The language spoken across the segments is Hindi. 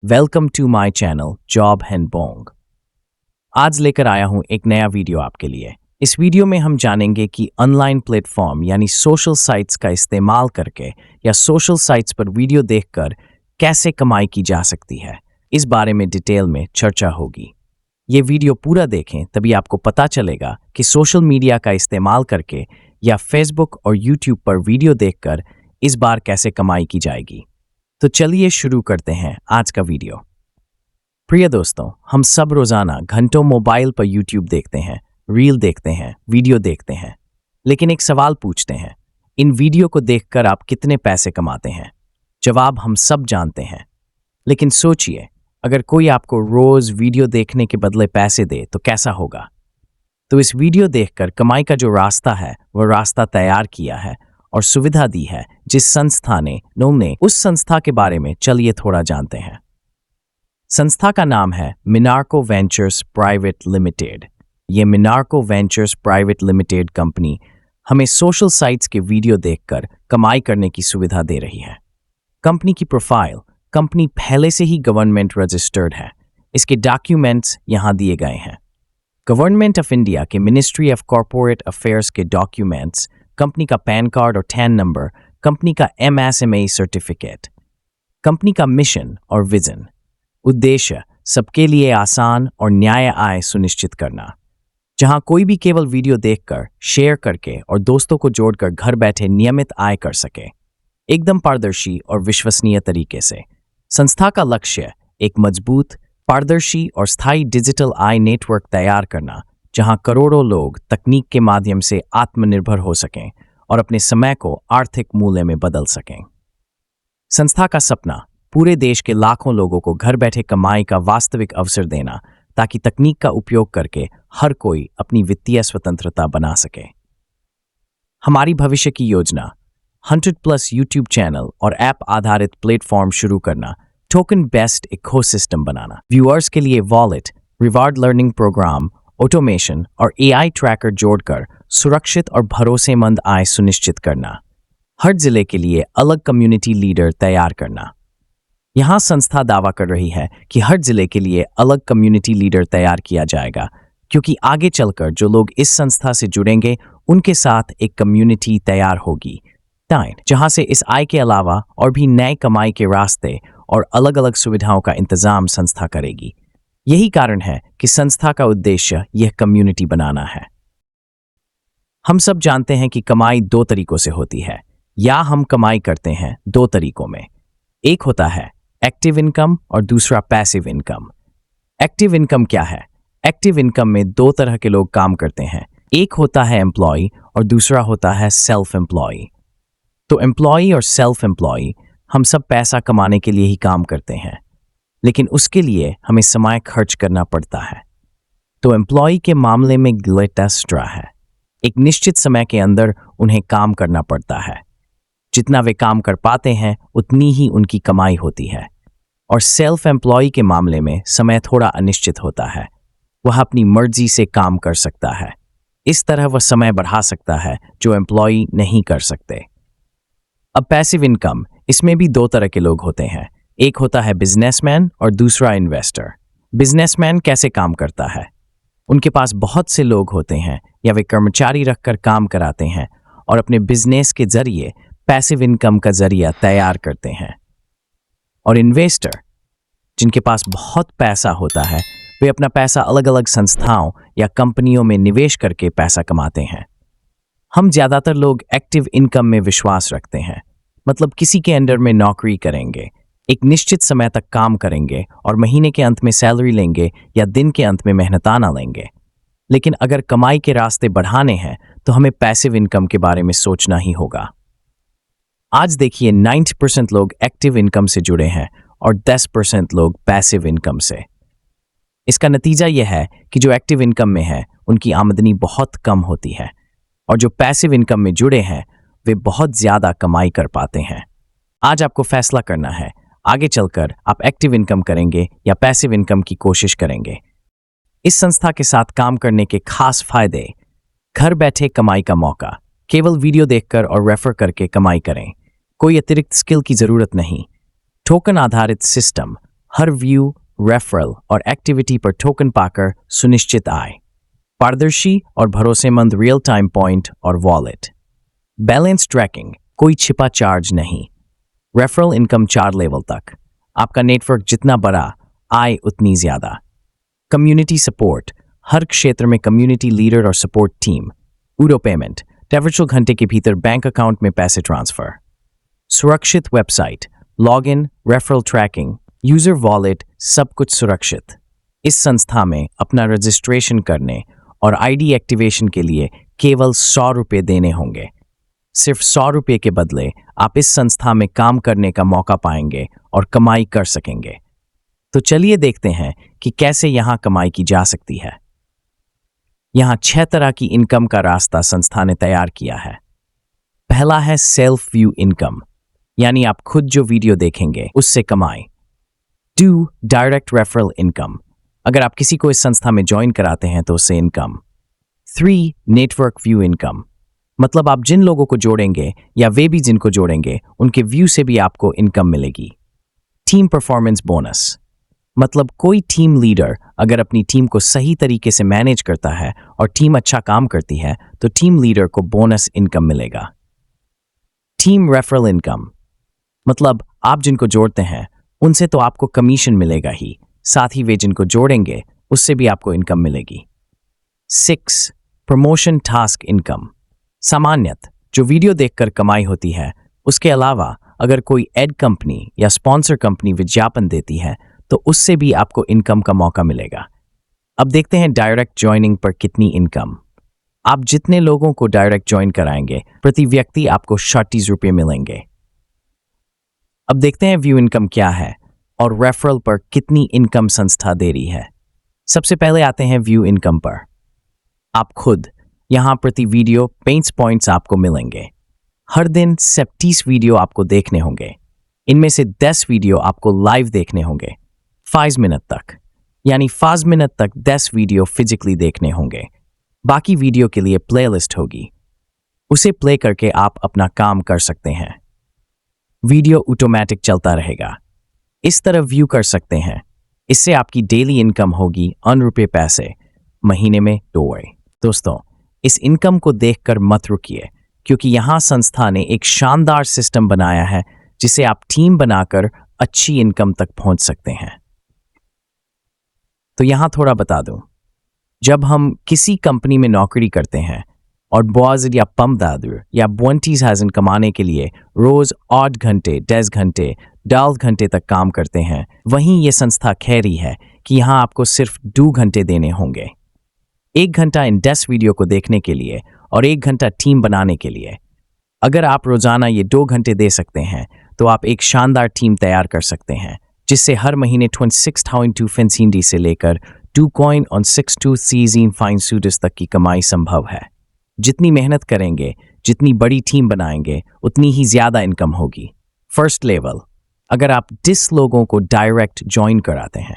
Welcome to my channel job and bong. आज लेकर आया हूं एक नया वीडियो आपके लिए। इस वीडियो में हम जानेंगे कि ऑनलाइन प्लेटफॉर्म यानी सोशल साइट्स का इस्तेमाल करके या सोशल साइट्स पर वीडियो देखकर कैसे कमाई की जा सकती है। इस बारे में डिटेल में चर्चा होगी। ये वीडियो पूरा देखें, तभी आपको पता चलेगा कि सोशल मीडिया का इस्तेमाल करके या फेसबुक और यूट्यूब पर वीडियो देखकर इस बार कैसे कमाई की जाएगी। तो चलिए शुरू करते हैं आज का वीडियो। प्रिय दोस्तों, हम सब रोजाना घंटों मोबाइल पर यूट्यूब देखते हैं, रील देखते हैं, वीडियो देखते हैं, लेकिन एक सवाल पूछते हैं, इन वीडियो को देखकर आप कितने पैसे कमाते हैं? जवाब हम सब जानते हैं, लेकिन सोचिए, अगर कोई आपको रोज वीडियो देखने के बदले पैसे दे तो कैसा होगा? तो इस वीडियो देखकर कमाई का जो रास्ता है वह रास्ता तैयार किया है और सुविधा दी है जिस संस्था ने उस संस्था के बारे में चलिए थोड़ा जानते हैं। संस्था का नाम है मिनार्को वेंचर्स प्राइवेट लिमिटेड। ये मिनार्को वेंचर्स प्राइवेट लिमिटेड कंपनी हमें सोशल साइट्स के वीडियो देखकर कमाई करने की सुविधा दे रही है। कंपनी की प्रोफाइल, कंपनी पहले से ही गवर्नमेंट रजिस्टर्ड है। इसके डॉक्यूमेंट्स यहाँ दिए गए हैं। गवर्नमेंट ऑफ इंडिया के मिनिस्ट्री ऑफ कॉर्पोरेट अफेयर्स के डॉक्यूमेंट्स, कंपनी का पैन कार्ड और टैन नंबर, कंपनी का MSME सर्टिफिकेट, कंपनी का मिशन और विजन। उद्देश्य सबके लिए आसान और न्याय आय सुनिश्चित करना, जहां कोई भी केवल वीडियो देखकर, शेयर करके और दोस्तों को जोड़कर घर बैठे नियमित आय कर सके, एकदम पारदर्शी और विश्वसनीय तरीके से। संस्था का लक्ष्य एक मजबूत, पारदर्शी और स्थायी डिजिटल आय नेटवर्क तैयार करना, जहां करोड़ों लोग तकनीक के माध्यम से आत्मनिर्भर हो सकें और अपने समय को आर्थिक मूल्य में बदल सकें। संस्था का सपना पूरे देश के लाखों लोगों को घर बैठे कमाई का वास्तविक अवसर देना, ताकि तकनीक का उपयोग करके हर कोई अपनी वित्तीय स्वतंत्रता बना सके। हमारी भविष्य की योजना 100+ यूट्यूब चैनल और ऐप आधारित प्लेटफॉर्म शुरू करना, टोकन बेस्ड इकोसिस्टम बनाना, व्यूअर्स के लिए wallet, reward learning programme, automation और AI ट्रैकर जोड़कर सुरक्षित और भरोसेमंद आय सुनिश्चित करना, हर जिले के लिए अलग कम्युनिटी लीडर तैयार करना। यहां संस्था दावा कर रही है कि हर जिले के लिए अलग कम्युनिटी लीडर तैयार किया जाएगा, क्योंकि आगे चलकर जो लोग इस संस्था से जुड़ेंगे उनके साथ एक कम्युनिटी तैयार होगी, जहां से इस आय के अलावा और भी नए कमाई के रास्ते और अलग अलग सुविधाओं का इंतजाम संस्था करेगी। यही कारण है कि संस्था का उद्देश्य यह कम्युनिटी बनाना है। हम सब जानते हैं कि कमाई दो तरीकों से होती है, या हम कमाई करते हैं दो तरीकों में। एक होता है एक्टिव इनकम और दूसरा पैसिव इनकम। एक्टिव इनकम क्या है? एक्टिव इनकम में दो तरह के लोग काम करते हैं। एक होता है एम्प्लॉय और दूसरा होता है सेल्फ एम्प्लॉय। तो एम्प्लॉय और सेल्फ एम्प्लॉय हम सब पैसा कमाने के लिए ही काम करते हैं, लेकिन उसके लिए हमें समय खर्च करना पड़ता है। तो एम्प्लॉय के मामले में ग्लेटेस्ट्रा है, एक निश्चित समय के अंदर उन्हें काम करना पड़ता है। जितना वे काम कर पाते हैं उतनी ही उनकी कमाई होती है। और सेल्फ एम्प्लॉय के मामले में समय थोड़ा अनिश्चित होता है, वह अपनी मर्जी से काम कर सकता है। इस तरह वह समय बढ़ा सकता है जो एम्प्लॉय नहीं कर सकते। अब पैसिव इनकम, इसमें भी दो तरह के लोग होते हैं। एक होता है बिजनेसमैन और दूसरा इन्वेस्टर। बिजनेसमैन कैसे काम करता है? उनके पास बहुत से लोग होते हैं या वे कर्मचारी रखकर काम कराते हैं और अपने बिजनेस के जरिए पैसिव इनकम का जरिया तैयार करते हैं। और इन्वेस्टर, जिनके पास बहुत पैसा होता है, वे अपना पैसा अलग अलग संस्थाओं या कंपनियों में निवेश करके पैसा कमाते हैं। हम ज्यादातर लोग एक्टिव इनकम में विश्वास रखते हैं, मतलब किसी के अंडर में नौकरी करेंगे, एक निश्चित समय तक काम करेंगे और महीने के अंत में सैलरी लेंगे या दिन के अंत में मेहनताना लेंगे। लेकिन अगर कमाई के रास्ते बढ़ाने हैं तो हमें पैसिव इनकम के बारे में सोचना ही होगा। आज देखिए 90% लोग एक्टिव इनकम से जुड़े हैं और 10% लोग पैसिव इनकम से। इसका नतीजा यह है कि जो एक्टिव इनकम में है उनकी आमदनी बहुत कम होती है और जो पैसिव इनकम में जुड़े हैं वे बहुत ज्यादा कमाई कर पाते हैं। आज आपको फैसला करना है, आगे चलकर आप एक्टिव इनकम करेंगे या पैसिव इनकम की कोशिश करेंगे। इस संस्था के साथ काम करने के खास फायदे: घर बैठे कमाई का मौका, केवल वीडियो देखकर और रेफर करके कमाई करें, कोई अतिरिक्त स्किल की जरूरत नहीं, टोकन आधारित सिस्टम, हर व्यू, रेफरल और एक्टिविटी पर टोकन पाकर सुनिश्चित आय। पारदर्शी और भरोसेमंद रियल टाइम पॉइंट और वॉलेट। बैलेंस ट्रैकिंग, कोई छिपा चार्ज नहीं। रेफरल इनकम 4 लेवल तक। आपका नेटवर्क जितना बड़ा, आय उतनी ज्यादा। कम्युनिटी सपोर्ट, हर क्षेत्र में कम्युनिटी लीडर और सपोर्ट टीम। उडो पेमेंट, 24 घंटे के भीतर बैंक अकाउंट में पैसे ट्रांसफर। सुरक्षित website, login, referral tracking, user wallet, सब कुछ सुरक्षित। इस संस्था में अपना रजिस्ट्रेशन करने और आईडी एक्टिवेशन के लिए केवल 100 रुपये देने होंगे। सिर्फ 100 रुपये के बदले आप इस संस्था में काम करने का मौका पाएंगे और कमाई कर सकेंगे। तो चलिए देखते हैं कि कैसे यहां कमाई की जा सकती है। यहां 6 तरह की इनकम का रास्ता संस्था ने तैयार किया है। पहला है सेल्फ व्यू इनकम, यानी आप खुद जो वीडियो देखेंगे उससे कमाएं। 2. डायरेक्ट रेफरल इनकम, अगर आप किसी को इस संस्था में ज्वाइन कराते हैं तो उससे इनकम। 3. नेटवर्क व्यू इनकम, मतलब आप जिन लोगों को जोड़ेंगे या वे भी जिनको जोड़ेंगे उनके व्यू से भी आपको इनकम मिलेगी। टीम परफॉर्मेंस बोनस, मतलब कोई टीम लीडर अगर अपनी टीम को सही तरीके से मैनेज करता है और टीम अच्छा काम करती है तो टीम लीडर को बोनस इनकम मिलेगा। टीम रेफरल इनकम, मतलब आप जिनको जोड़ते हैं उनसे तो आपको कमीशन मिलेगा ही, साथ ही वे जिनको जोड़ेंगे उससे भी आपको इनकम मिलेगी। 6. प्रमोशन टास्क इनकम, सामान्यत जो वीडियो देखकर कमाई होती है, उसके अलावा अगर कोई एड कंपनी या स्पॉन्सर कंपनी विज्ञापन देती है तो उससे भी आपको इनकम का मौका मिलेगा। अब देखते हैं डायरेक्ट ज्वाइनिंग पर कितनी इनकम। आप जितने लोगों को डायरेक्ट ज्वाइन कराएंगे प्रति व्यक्ति आपको 36 रुपये मिलेंगे। अब देखते हैं व्यू इनकम क्या है और रेफरल पर कितनी इनकम संस्था दे रही है। सबसे पहले आते हैं व्यू इनकम पर। आप खुद यहां प्रति वीडियो 5 पॉइंट्स आपको मिलेंगे। हर दिन 30 वीडियो आपको देखने होंगे। इनमें से 10 वीडियो आपको लाइव देखने होंगे 5 मिनट तक, यानी 5 मिनट तक 10 वीडियो फिजिकली देखने होंगे। बाकी वीडियो के लिए प्लेलिस्ट होगी, उसे प्ले करके आप अपना काम कर सकते हैं। वीडियो ऑटोमेटिक चलता रहेगा। इस तरह व्यू कर सकते हैं। इससे आपकी डेली इनकम होगी ₹1 पैसे, महीने में $2। दोस्तों, इस इनकम को देखकर मत रुकिए, क्योंकि यहां संस्था ने एक शानदार सिस्टम बनाया है जिसे आप टीम बनाकर अच्छी इनकम तक पहुंच सकते हैं। तो यहां थोड़ा बता दूं, जब हम किसी कंपनी में नौकरी करते हैं और बॉस या पंप दादर या 20,000 कमाने के लिए रोज 8 घंटे 10 घंटे 12 घंटे तक काम करते हैं, वहीं ये संस्था कह रही है कि यहां आपको सिर्फ 2 घंटे देने होंगे। 1 घंटा इन 10 वीडियो को देखने के लिए और 1 घंटा टीम बनाने के लिए। अगर आप रोजाना ये 2 घंटे दे सकते हैं तो आप एक शानदार टीम तैयार कर सकते हैं, जिससे हर महीने 26,250 से लेकर 2 on 6,2 तक की कमाई संभव है। जितनी मेहनत करेंगे, जितनी बड़ी टीम बनाएंगे, उतनी ही ज्यादा इनकम होगी। फर्स्ट लेवल, अगर आप 10 लोगों को डायरेक्ट ज्वाइन कराते हैं,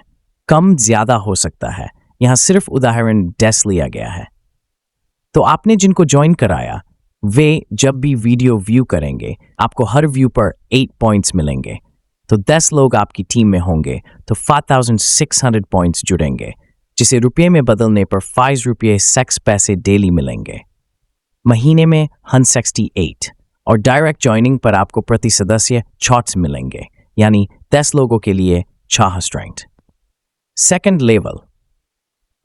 कम ज्यादा हो सकता है, यहां सिर्फ उदाहरण 10 लिया गया है। तो आपने जिनको ज्वाइन कराया वे जब भी वीडियो व्यू करेंगे आपको हर व्यू पर 8 पॉइंट्स मिलेंगे। तो 10 लोग आपकी टीम में होंगे तो 5,600 पॉइंट्स जुड़ेंगे, जिसे रुपये में बदलने पर 5 रुपये 6 पैसे डेली मिलेंगे। महीने में 168 और डायरेक्ट ज्वाइनिंग पर आपको प्रति सदस्य शॉट्स मिलेंगे, यानी 10 लोगों के लिए 6 स्ट्रेंथ। सेकंड लेवल,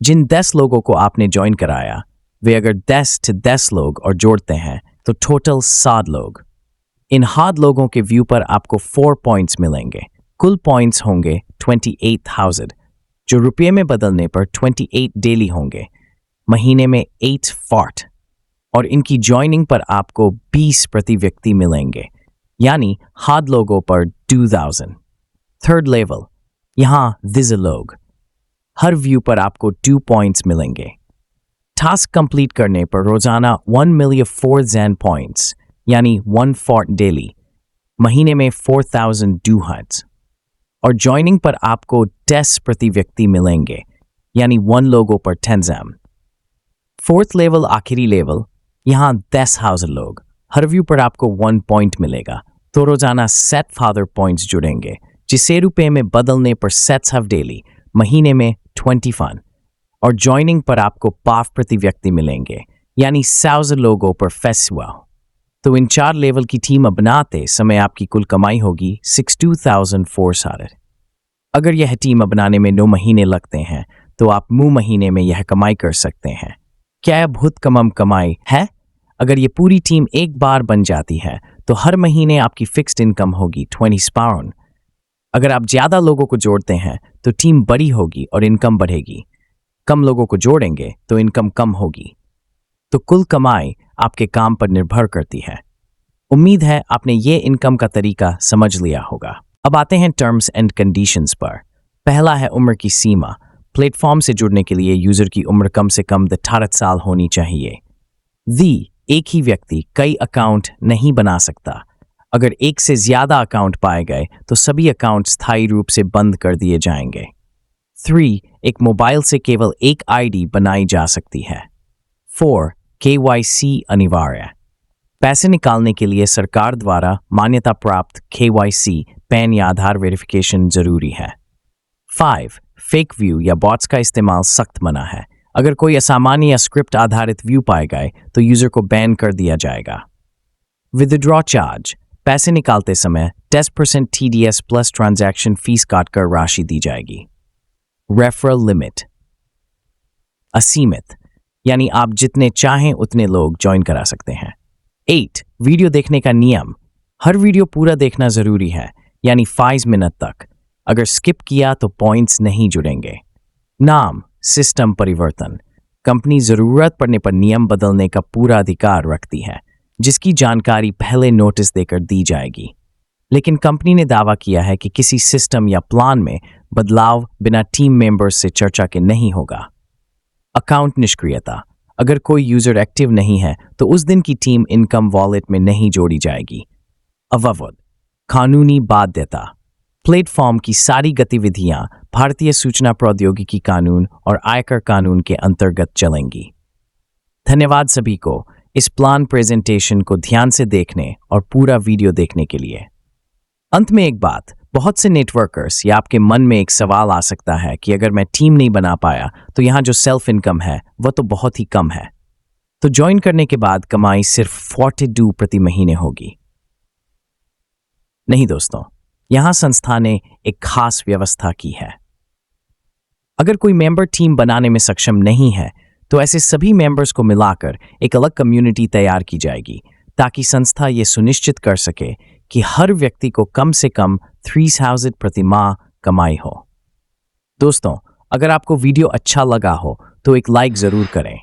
जिन 10 लोगों को आपने ज्वाइन कराया वे अगर 10 से 10 लोग और जोड़ते हैं तो टोटल 7 लोग। इन 7 लोगों के व्यू पर आपको 4 पॉइंट्स मिलेंगे। कुल पॉइंट्स होंगे 28,000, जो रुपये में बदलने पर 28 डेली होंगे, महीने में 8 फॉर्ट, और इनकी ज्वाइनिंग पर आपको 20 प्रति व्यक्ति मिलेंगे, यानी 7 लोगों पर 2,000। थर्ड लेवल, यहाँ विजिल लोग, हर व्यू पर आपको 2 पॉइंट्स मिलेंगे। टास्क कंप्लीट करने पर रोजाना 1,004,000 पॉइंट्स, यानी 1 फॉर्ट डेली, महीने में 4,200, और ज्वाइनिंग पर आपको 10 प्रति व्यक्ति मिलेंगे, यानी 1 लोगों पर 10,000। फोर्थ लेवल, आखिरी लेवल, यहाँ 10,000 लोग, हर व्यू पर आपको 1 पॉइंट मिलेगा, तो रोजाना 7 फादर पॉइंट्स जुड़ेंगे, जिसे रुपए में बदलने पर सेट्स हैव डेली, महीने में 20 फन, और ज्वाइनिंग पर आपको पाफ प्रति व्यक्ति मिलेंगे, यानी 1000 लोगों पर फेस्टिवल। तो इन 4 लेवल की टीम बनाते समय आपकी कुल कमाई होगी 62,400। अगर यह टीम बनाने में 9 महीने लगते हैं तो आप मुंह महीने में यह कमाई कर सकते हैं। क्या यह बहुत कम कमाई है? अगर ये पूरी टीम एक बार बन जाती है तो हर महीने आपकी फिक्स्ड इनकम होगी 20 पाउंड। अगर आप ज्यादा लोगों को जोड़ते हैं तो टीम बड़ी होगी और इनकम बढ़ेगी। कम लोगों को जोड़ेंगे तो इनकम कम होगी। तो कुल कमाई आपके काम पर निर्भर करती है। उम्मीद है आपने ये इनकम का तरीका समझ लिया होगा। अब आते हैं टर्म्स एंड कंडीशंस पर। पहला है उम्र की सीमा। प्लेटफॉर्म से जुड़ने के लिए यूजर की उम्र कम से कम 18 साल होनी चाहिए। एक ही व्यक्ति कई अकाउंट नहीं बना सकता। अगर एक से ज्यादा अकाउंट पाए गए तो सभी अकाउंट स्थायी रूप से बंद कर दिए जाएंगे। 3. एक मोबाइल से केवल एक आईडी बनाई जा सकती है। 4. KYC अनिवार्य। पैसे निकालने के लिए सरकार द्वारा मान्यता प्राप्त KYC पैन या आधार वेरिफिकेशन जरूरी है। 5. फेक व्यू या बॉट्स का इस्तेमाल सख्त मना है। अगर कोई असामान्य या स्क्रिप्ट आधारित व्यू पाए गए तो यूजर को बैन कर दिया जाएगा। Withdraw charge. पैसे निकालते समय 10% TDS प्लस ट्रांजैक्शन फीस काटकर राशि दी जाएगी। रेफरल लिमिट असीमित, यानी आप जितने चाहें उतने लोग ज्वाइन करा सकते हैं। 8. वीडियो देखने का नियम। हर वीडियो पूरा देखना जरूरी है, यानी 5 मिनट तक। अगर स्किप किया तो पॉइंट्स नहीं जुड़ेंगे। नाम सिस्टम परिवर्तन। कंपनी जरूरत पड़ने पर नियम बदलने का पूरा अधिकार रखती है, जिसकी जानकारी पहले नोटिस देकर दी जाएगी। लेकिन कंपनी ने दावा किया है कि किसी सिस्टम या प्लान में बदलाव बिना टीम मेंबर्स से चर्चा के नहीं होगा। अकाउंट निष्क्रियता। अगर कोई यूजर एक्टिव नहीं है तो उस दिन की टीम इनकम वॉलेट में नहीं जोड़ी जाएगी। अववध कानूनी बाध्यता। प्लेटफॉर्म की सारी गतिविधियां भारतीय सूचना प्रौद्योगिकी कानून और आयकर कानून के अंतर्गत चलेंगी। धन्यवाद सभी को इस प्लान प्रेजेंटेशन को ध्यान से देखने और पूरा वीडियो देखने के लिए। अंत में एक बात, बहुत से नेटवर्कर्स या आपके मन में एक सवाल आ सकता है कि अगर मैं टीम नहीं बना पाया तो यहाँ जो सेल्फ इनकम है वह तो बहुत ही कम है, तो ज्वाइन करने के बाद कमाई सिर्फ 42 प्रति महीने होगी। नहीं दोस्तों, यहाँ संस्था ने एक खास व्यवस्था की है। अगर कोई मेंबर टीम बनाने में सक्षम नहीं है तो ऐसे सभी मेंबर्स को मिलाकर एक अलग कम्युनिटी तैयार की जाएगी, ताकि संस्था ये सुनिश्चित कर सके कि हर व्यक्ति को कम से कम 3000 प्रति माह कमाई हो। दोस्तों, अगर आपको वीडियो अच्छा लगा हो तो एक लाइक जरूर करें।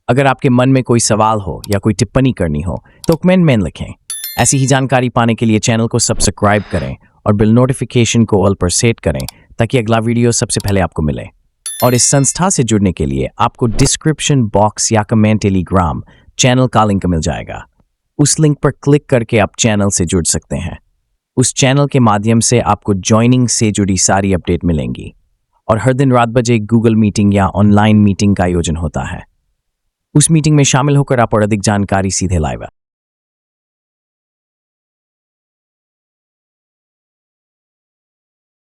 अगर आपके मन में कोई सवाल हो या कोई टिप्पणी करनी हो तो कमेंट में लिखें। ऐसी ही जानकारी पाने के लिए चैनल को सब्सक्राइब करें और बिल नोटिफिकेशन को ऑल पर सेट करें, ताकि अगला वीडियो सबसे पहले आपको मिले। और इस संस्था से जुड़ने के लिए आपको डिस्क्रिप्शन बॉक्स या कमेंट टेलीग्राम चैनल का लिंक मिल जाएगा। उस लिंक पर क्लिक करके आप चैनल से जुड़ सकते हैं। उस चैनल के माध्यम से आपको ज्वाइनिंग से जुड़ी सारी अपडेट मिलेंगी, और हर दिन रात बजे गूगल मीटिंग या ऑनलाइन मीटिंग का आयोजन होता है। उस मीटिंग में शामिल होकर आप और अधिक जानकारी सीधे लाइव